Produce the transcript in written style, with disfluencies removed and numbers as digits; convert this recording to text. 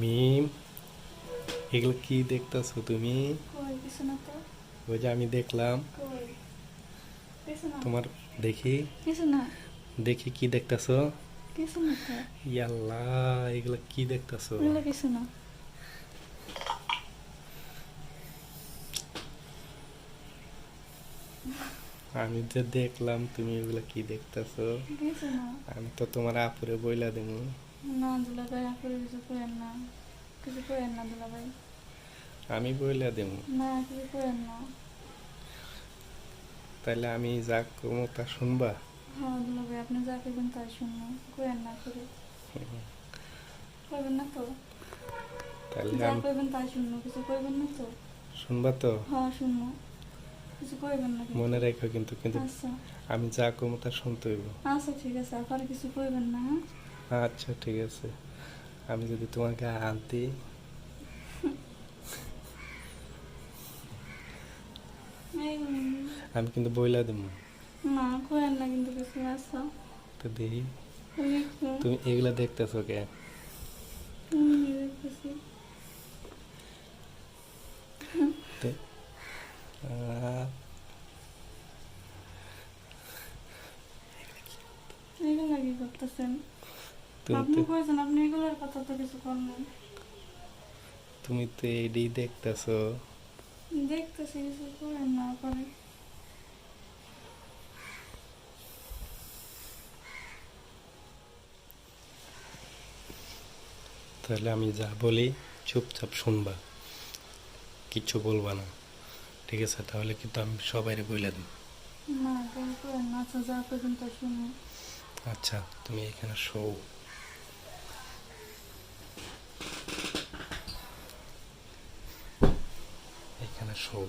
মিম, এগুলো কি দেখতেছো তুমি? কই কিছু না তো। ওই যে আমি দেখলাম কই কিছু না। তোমার। দেখি, কিছু না। দেখি কি দেখতেছো? কিছু না তো। ইয়াল্লা, এগুলো কি দেখতেছো? এগুলো কিছু না। আমি যে দেখলাম তুমি এগুলো কি দেখতেছো? কিছু না। আমি তো তোমার আপুরে বইলা দেবো। না দুলাভাই আপনি কিছু করেন না। কিছু করেন না দুলাভাই। আমি বইলা দেবো। না কিছু করেন না। তাহলে আমি যা করবো তা শুনবা? হ্যাঁ দুলাভাই আপনি যা করবেন তাই শুনবো। করেন না করে। করবেন না তো। তাহলে যা আমি করবেন তাই শুনবো, কিছু করবেন না তো। শুনবা তো? হ্যাঁ শুনবো। কিছু করবেন না কিন্তু। মনে রেখো কিন্তু, কিন্তু আচ্ছা। আমি যা করবো তা শুনতে হইব। আচ্ছা ঠিক আছে, আপনার কিছু করবেন না হ্যাঁ। আচ্ছা ঠিক আছে। আমি যদি তোমাকে হাত দিই, আমি কিন্তু বইলা দেবো। না করেন না কিন্তু কিছু। আচ্ছা তো দেখি দেখো। তুমি এগুলা দেখতেছো কে? দেখতেছি। তে- আহ, এগুলো কি করতেছেন? তুমি আপনি তো কয়েছেন, আপনি এগুলোর কথা তো কিছু করলেন। তুমি তো এডি দেখতেছো। দেখতেছি কিছু করেন না করে। তাহলে আমি যা বলি চুপচাপ শুনবা, কিচ্ছু বলবা না, ঠিক আছে? তাহলে কিন্তু আমি সবাইরে বইলা দিই। না কেন করেন না। আচ্ছা যা করবেন তা শুনুন। আচ্ছা, তুমি এখানে শো, এখানে শো।